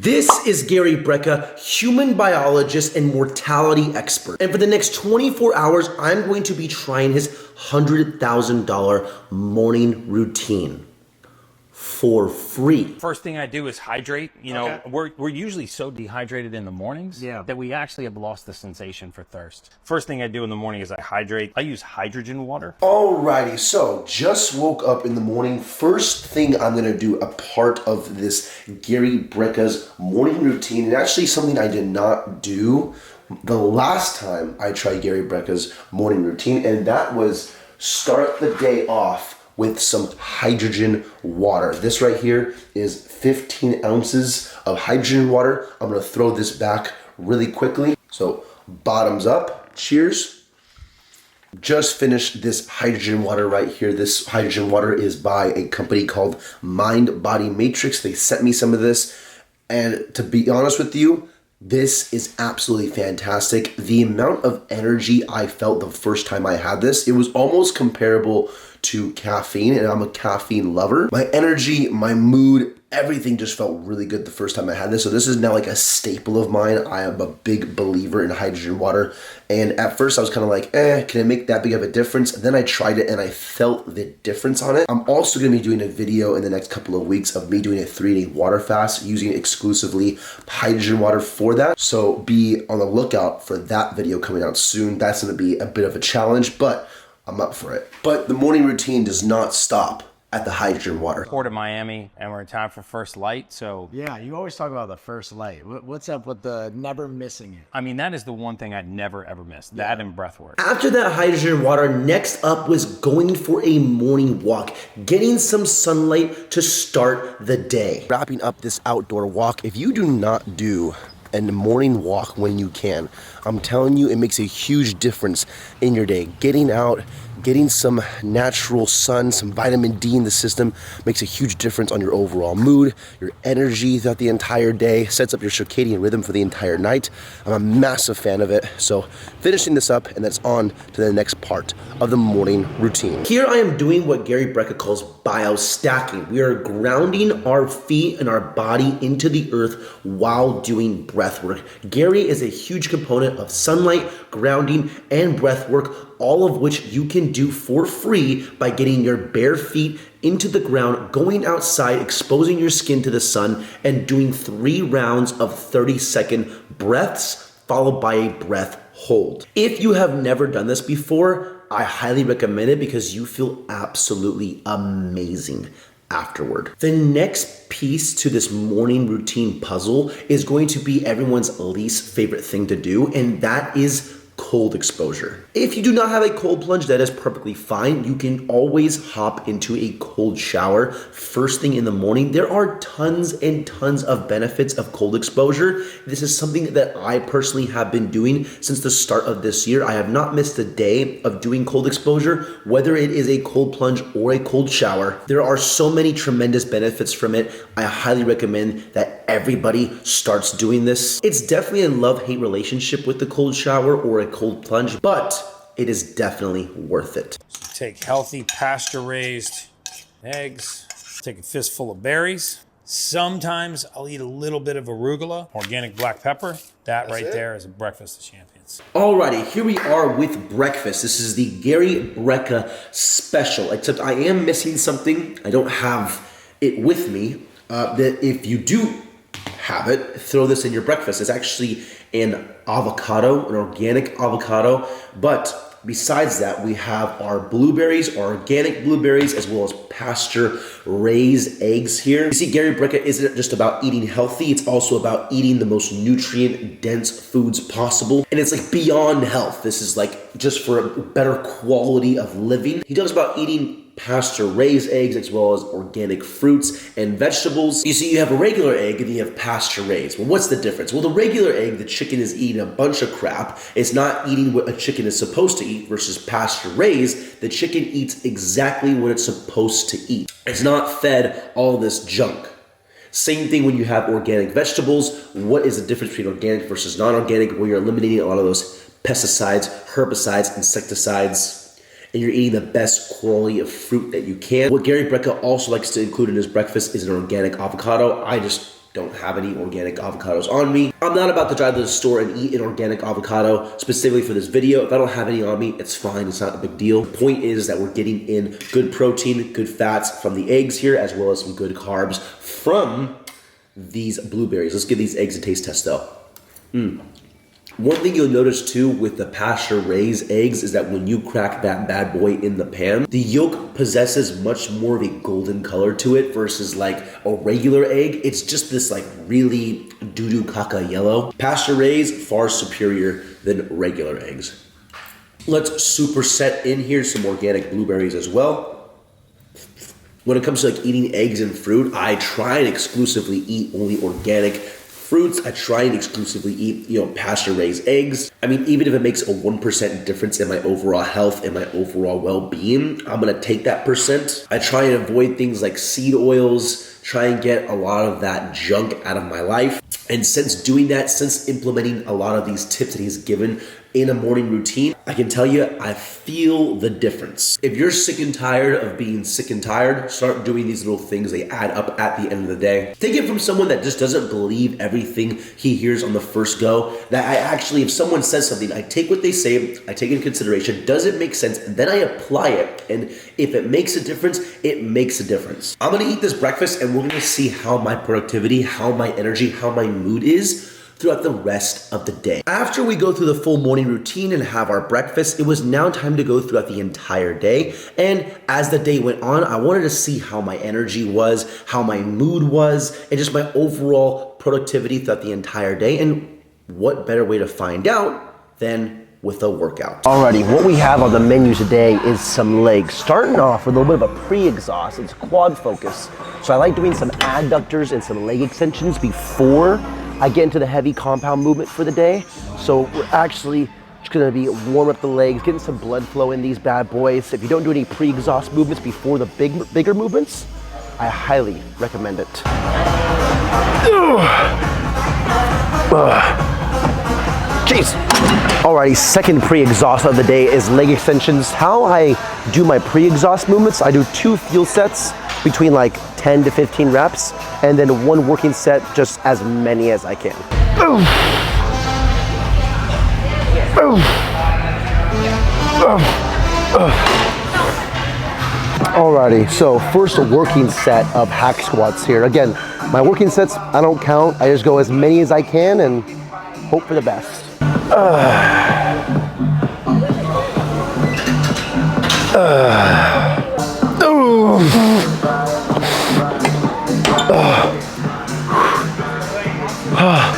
This is Gary Brecka, human biologist and mortality expert. And for the next 24 hours, I'm going to be trying his $100,000 morning routine for free. First thing I do is hydrate. You know, we're usually so dehydrated in the mornings that we actually have lost the sensation for thirst. First thing I do in the morning is I hydrate. I use hydrogen water. Alrighty, so just woke up in the morning. First thing I'm gonna do, a part of this Gary Brecka's morning routine, and actually something I did not do the last time I tried Gary Brecka's morning routine, and that was start the day off with some hydrogen water. This right here is 15 ounces of hydrogen water. I'm gonna throw this back really quickly. So bottoms up, cheers. Just finished this hydrogen water right here. This hydrogen water is by a company called Mind Body Matrix. They sent me some of this, and to be honest with you, this is absolutely fantastic. The amount of energy I felt the first time I had this, it was almost comparable to caffeine, and I'm a caffeine lover. My energy, my mood, everything just felt really good the first time I had this. So this is now like a staple of mine. I am a big believer in hydrogen water. And at first I was kind of like, can it make that big of a difference? And then I tried it and I felt the difference on it. I'm also gonna be doing a video in the next couple of weeks of me doing a 3-day water fast using exclusively hydrogen water for that. So be on the lookout for that video coming out soon. That's gonna be a bit of a challenge, but I'm up for it. But the morning routine does not stop at the hydrogen water. Port of Miami, and we're in time for first light, so. Yeah, you always talk about the first light. What's up with the never missing it? I mean, that is the one thing I'd never ever miss, that and breath work. After that hydrogen water, next up was going for a morning walk, getting some sunlight to start the day. Wrapping up this outdoor walk, if you do not do a morning walk when you can, I'm telling you, it makes a huge difference in your day. Getting out, getting some natural sun, some vitamin D in the system makes a huge difference on your overall mood, your energy throughout the entire day, sets up your circadian rhythm for the entire night. I'm a massive fan of it. So finishing this up, and that's on to the next part of the morning routine. Here I am doing what Gary Brecka calls biostacking. We are grounding our feet and our body into the earth while doing breath work. Gary is a huge component of sunlight, grounding, and breath work, all of which you can do for free by getting your bare feet into the ground, going outside, exposing your skin to the sun, and doing 3 rounds of 30-second breaths, followed by a breath hold. If you have never done this before, I highly recommend it because you feel absolutely amazing afterward. The next piece to this morning routine puzzle is going to be everyone's least favorite thing to do, and that is cold exposure. If you do not have a cold plunge, that is perfectly fine. You can always hop into a cold shower first thing in the morning. There are tons and tons of benefits of cold exposure. This is something that I personally have been doing since the start of this year. I have not missed a day of doing cold exposure, whether it is a cold plunge or a cold shower. There are so many tremendous benefits from it. I highly recommend that everybody starts doing this. It's definitely a love-hate relationship with the cold shower or a cold plunge, but it is definitely worth it. Take healthy pasture-raised eggs, take a fistful of berries. Sometimes I'll eat a little bit of arugula, organic black pepper. That's right there is a breakfast of champions. Alrighty, here we are with breakfast. This is the Gary Brecka special, except I am missing something. I don't have it with me. That if you do have it, throw this in your breakfast. It's actually an avocado, an organic avocado, but besides that, we have our blueberries, our organic blueberries, as well as pasture-raised eggs here. You see, Gary Brecka isn't just about eating healthy, it's also about eating the most nutrient-dense foods possible. And it's like beyond health. This is like just for a better quality of living. He talks about eating pasture-raised eggs as well as organic fruits and vegetables. You see, you have a regular egg and you have pasture-raised. Well, what's the difference? Well, the regular egg, the chicken is eating a bunch of crap. It's not eating what a chicken is supposed to eat, versus pasture-raised, the chicken eats exactly what it's supposed to eat. It's not fed all this junk. Same thing when you have organic vegetables. What is the difference between organic versus non-organic? Well, you're eliminating a lot of those pesticides, herbicides, insecticides, and you're eating the best quality of fruit that you can. What Gary Brecka also likes to include in his breakfast is an organic avocado. I just don't have any organic avocados on me. I'm not about to drive to the store and eat an organic avocado specifically for this video. If I don't have any on me, it's fine, it's not a big deal. The point is that we're getting in good protein, good fats from the eggs here, as well as some good carbs from these blueberries. Let's give these eggs a taste test though. One thing you'll notice too with the pasture raised eggs is that when you crack that bad boy in the pan, the yolk possesses much more of a golden color to it versus like a regular egg. It's just this like really doo-doo caca yellow. Pasture raised, far superior than regular eggs. Let's superset in here some organic blueberries as well. When it comes to like eating eggs and fruit, I try and exclusively eat only organic fruits. I try and exclusively eat, pasture raised eggs. I mean, even if it makes a 1% difference in my overall health and my overall well-being, I'm gonna take that percent. I try and avoid things like seed oils, try and get a lot of that junk out of my life. And since doing that, since implementing a lot of these tips that he's given in a morning routine, I can tell you, I feel the difference. If you're sick and tired of being sick and tired, start doing these little things. They add up at the end of the day. Take it from someone that just doesn't believe everything he hears on the first go. That I actually, if someone says something, I take what they say, I take it in consideration, does it make sense, and then I apply it. And if it makes a difference, it makes a difference. I'm gonna eat this breakfast and we're gonna see how my productivity, how my energy, how my mood is throughout the rest of the day. After we go through the full morning routine and have our breakfast, it was now time to go throughout the entire day. And as the day went on, I wanted to see how my energy was, how my mood was, and just my overall productivity throughout the entire day. And what better way to find out than with a workout. Alrighty, what we have on the menu today is some legs. Starting off with a little bit of a pre-exhaust, it's quad focus. So I like doing some adductors and some leg extensions before I get into the heavy compound movement for the day. So we're actually just gonna be warm up the legs, getting some blood flow in these bad boys. If you don't do any pre-exhaust movements before the bigger movements, I highly recommend it. Jeez. Alrighty, second pre-exhaust of the day is leg extensions. How I do my pre-exhaust movements, I do 2 field sets between like 10 to 15 reps, and then 1 working set, just as many as I can. Alrighty, so first working set of hack squats here. Again, my working sets, I don't count. I just go as many as I can and hope for the best.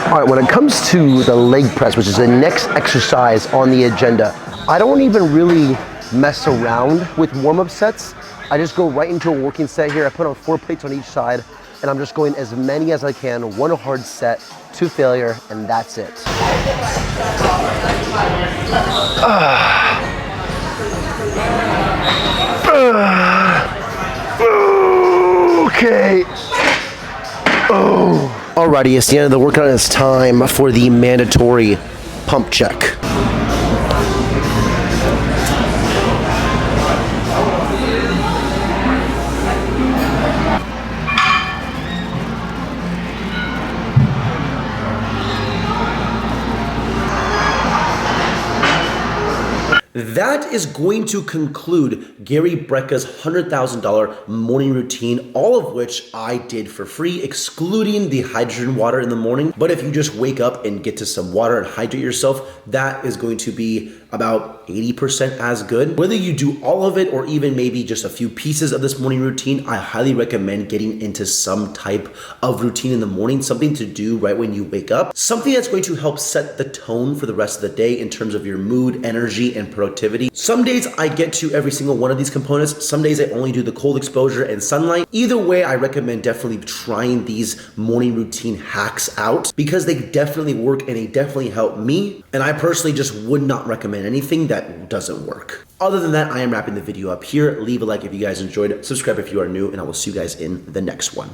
All right, when it comes to the leg press, which is the next exercise on the agenda, I don't even really mess around with warm-up sets. I just go right into a working set here. I put on 4 plates on each side, and I'm just going as many as I can, 1 hard set to failure, and that's it. Okay. Alrighty, it's the end of the workout. It's time for the mandatory pump check. That is going to conclude Gary Brecka's $100,000 morning routine, all of which I did for free, excluding the hydrogen water in the morning. But if you just wake up and get to some water and hydrate yourself, that is going to be about 80% as good. Whether you do all of it or even maybe just a few pieces of this morning routine, I highly recommend getting into some type of routine in the morning, something to do right when you wake up, something that's going to help set the tone for the rest of the day in terms of your mood, energy, and productivity. Some days I get to every single one of these components. Some days I only do the cold exposure and sunlight. Either way, I recommend definitely trying these morning routine hacks out because they definitely work and they definitely help me. And I personally just would not recommend anything that doesn't work. Other than that, I am wrapping the video up here. Leave a like if you guys enjoyed it. Subscribe if you are new, and I will see you guys in the next one.